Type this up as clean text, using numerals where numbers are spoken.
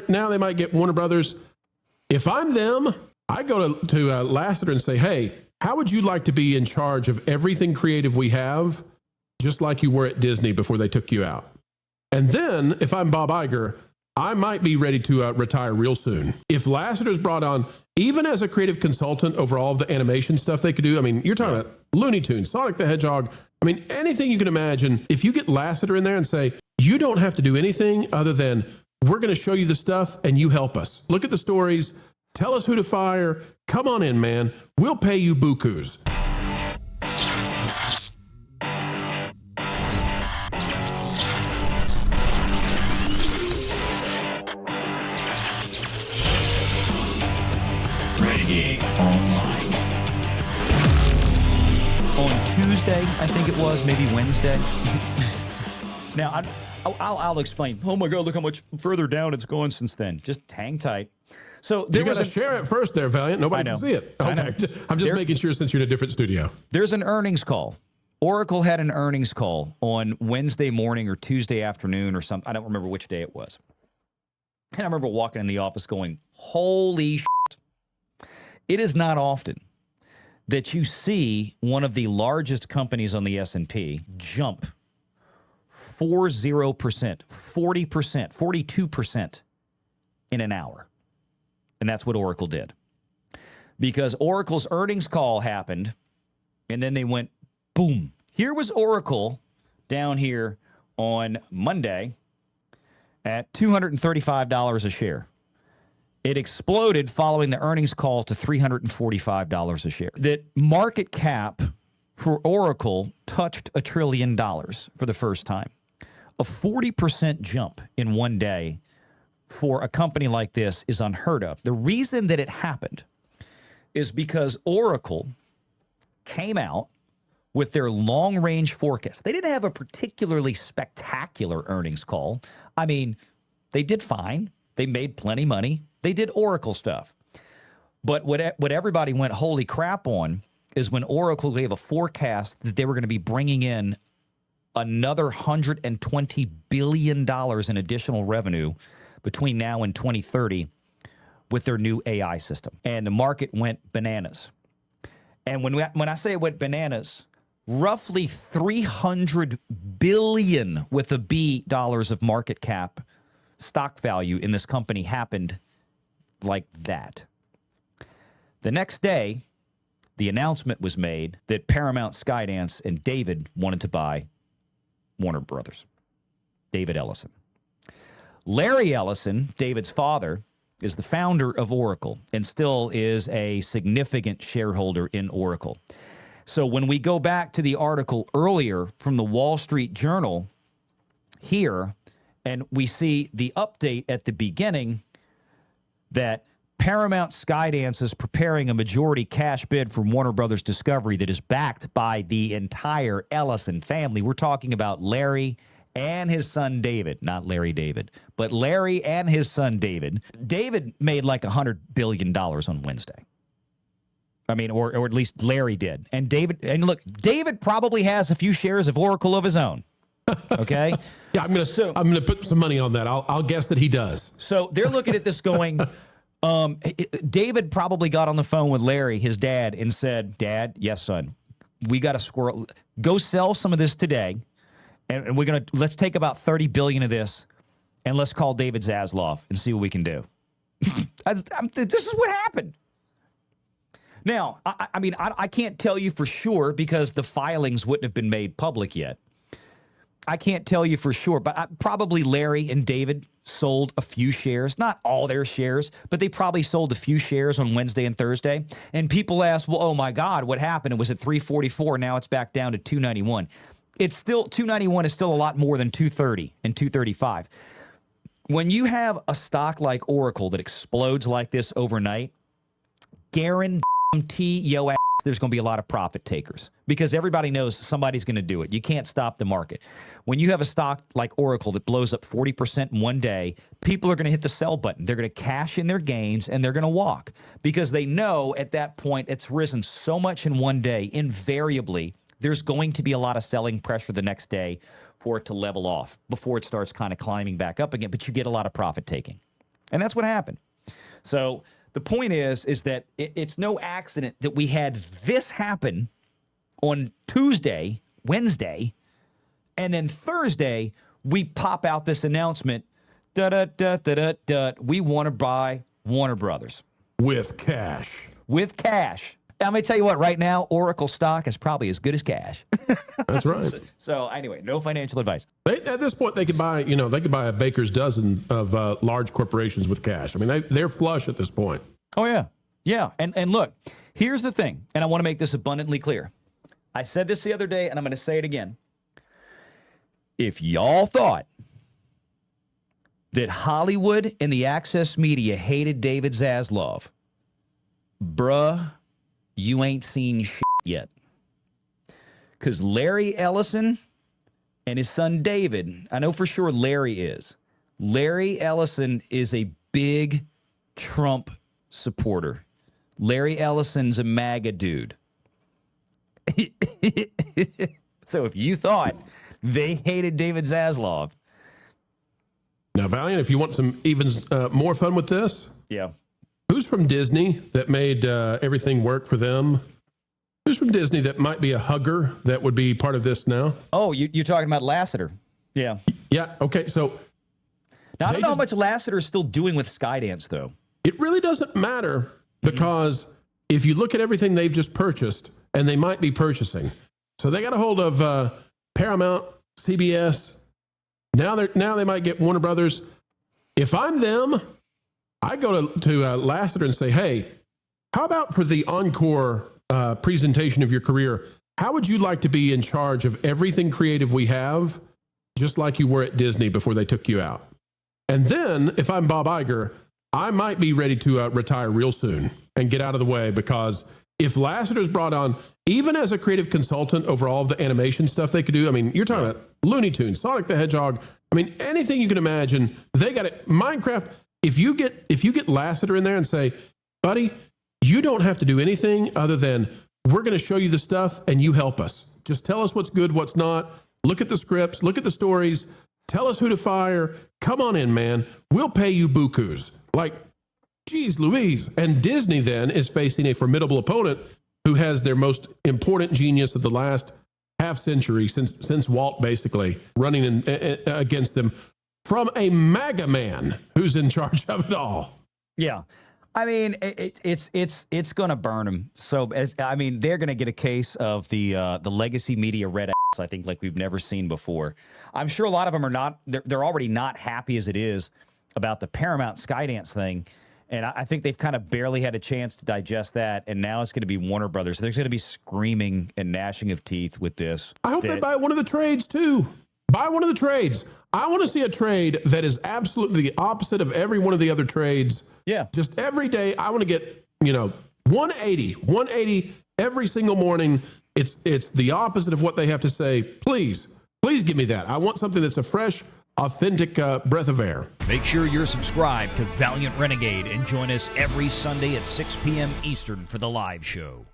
Now they might get Warner Brothers. If I'm them, I go to Lasseter and say, hey, how would you like to be in charge of everything creative we have, just like you were at Disney before they took you out? And then if I'm Bob Iger, I might be ready to retire real soon. If Lasseter's brought on, even as a creative consultant over all of the animation stuff they could do, I mean, you're talking about Looney Tunes, Sonic the Hedgehog, I mean, anything you can imagine. If you get Lasseter in there and say, you don't have to do anything other than we're going to show you the stuff and you help us. Look at the stories. Tell us who to fire. Come on in, man. We'll pay you bukus. Renegade Online. On Tuesday, I think it was, maybe Wednesday. Now, I'll explain. Oh my God, look how much further down it's gone since then. Just hang tight. So you got to share it first there, Valiant. Nobody can see it. Okay. I'm just making sure since you're in a different studio. There's an earnings call. Oracle had an earnings call on Wednesday morning or Tuesday afternoon or something. I don't remember which day it was. And I remember walking in the office going, holy shit. It is not often that you see one of the largest companies on the S&P jump 40%, 40%, 42% in an hour. And that's what Oracle did. Because Oracle's earnings call happened, and then they went, boom. Here was Oracle down here on Monday at $235 a share. It exploded following the earnings call to $345 a share. That market cap for Oracle touched $1 trillion for the first time. A 40% jump in one day for a company like this is unheard of. The reason that it happened is because Oracle came out with their long-range forecast. They didn't have a particularly spectacular earnings call. I mean, they did fine. They made plenty money. They did Oracle stuff. But what everybody went holy crap on is when Oracle gave a forecast that they were going to be bringing in another $120 billion in additional revenue between now and 2030 with their new AI system. And the market went bananas. And when I say it went bananas, roughly $300 billion with a B dollars of market cap stock value in this company happened like that. The next day, the announcement was made that Paramount, Skydance, and David wanted to buy Warner Brothers. David Ellison. Larry Ellison, David's father, is the founder of Oracle and still is a significant shareholder in Oracle. So when we go back to the article earlier from the Wall Street Journal here, and we see the update at the beginning that Paramount Skydance is preparing a majority cash bid for Warner Brothers Discovery that is backed by the entire Ellison family. We're talking about Larry and his son David, not Larry David, but Larry and his son David. David made like $100 billion on Wednesday. I mean, or at least Larry did. And look, David probably has a few shares of Oracle of his own. Okay? Yeah, I'm gonna put some money on that. I'll guess that he does. So they're looking at this going, David probably got on the phone with Larry, his dad, and said, Dad, yes, son, we got a squirrel. Go sell some of this today, and let's take about 30 billion of this, and let's call David Zaslav and see what we can do. This is what happened. Now, I mean, I can't tell you for sure because the filings wouldn't have been made public yet. I can't tell you for sure, but probably Larry and David sold a few shares, not all their shares, but they probably sold a few shares on Wednesday and Thursday. And people asked, well, oh my God, what happened? It was at 344. Now it's back down to 291. It's still 291 is still a lot more than 230 and 235. When you have a stock like Oracle that explodes like this overnight, guarantee yo ass there's going to be a lot of profit takers because everybody knows somebody's going to do it. You can't stop the market. When you have a stock like Oracle that blows up 40% in one day, people are going to hit the sell button. They're going to cash in their gains and they're going to walk because they know at that point it's risen so much in one day. Invariably, there's going to be a lot of selling pressure the next day for it to level off before it starts kind of climbing back up again, but you get a lot of profit taking. And that's what happened. So the point is that it's no accident that we had this happen on Tuesday, Wednesday, and then Thursday, we pop out this announcement, we want to buy Warner Brothers. With cash. With cash. I'm going to tell you what, right now, Oracle stock is probably as good as cash. That's right. So anyway, no financial advice. At this point, they could buy, they could buy a baker's dozen of large corporations with cash. I mean, they're flush at this point. Oh, yeah. Yeah. And look, here's the thing, and I want to make this abundantly clear. I said this the other day, and I'm going to say it again. If y'all thought that Hollywood and the access media hated David Zaslav, bruh, you ain't seen shit yet. Because Larry Ellison and his son David, I know for sure Larry is. Larry Ellison is a big Trump supporter. Larry Ellison's a MAGA dude. So if you thought they hated David Zaslav. Now, Valiant, if you want some even more fun with this, Yeah. who's from Disney that made everything work for them? Who's from Disney that might be a hugger that would be part of this now? Oh, you're talking about Lasseter. Yeah. Yeah. Okay. So Now, I don't know how much Lasseter is still doing with Skydance, though. it really doesn't matter because if you look at everything they've just purchased and they might be purchasing, so they got a hold of Paramount, CBS. Now they might get Warner Brothers. If I'm them, I go to Lasseter and say, hey, how about for the encore presentation of your career, how would you like to be in charge of everything creative we have, just like you were at Disney before they took you out? And then if I'm Bob Iger, I might be ready to retire real soon and get out of the way, because if Lasseter's brought on, even as a creative consultant over all of the animation stuff they could do, I mean, you're talking about Looney Tunes, Sonic the Hedgehog, I mean, anything you can imagine, they got it. Minecraft, if you get Lasseter in there and say, buddy, you don't have to do anything other than we're going to show you the stuff and you help us. Just tell us what's good, what's not. Look at the scripts, look at the stories, tell us who to fire. Come on in, man. We'll pay you bukus. Like, geez Louise. And Disney then is facing a formidable opponent who has their most important genius of the last half century, since Walt basically, running against them from a MAGA man who's in charge of it all. Yeah. I mean, it's going to burn them. So, they're going to get a case of the legacy media red ass, I think, like we've never seen before. I'm sure a lot of them are not, they're already not happy as it is about the Paramount Skydance thing. And I think they've kind of barely had a chance to digest that. And now it's going to be Warner Brothers. They're going to be screaming and gnashing of teeth with this. I hope they buy one of the trades too. Buy one of the trades. I want to see a trade that is absolutely the opposite of every one of the other trades. Yeah. Just every day, I want to get, 180 every single morning. It's the opposite of what they have to say. Please give me that. I want something that's a fresh, authentic breath of air. Make sure you're subscribed to Valiant Renegade and join us every Sunday at 6 p.m. Eastern for the live show.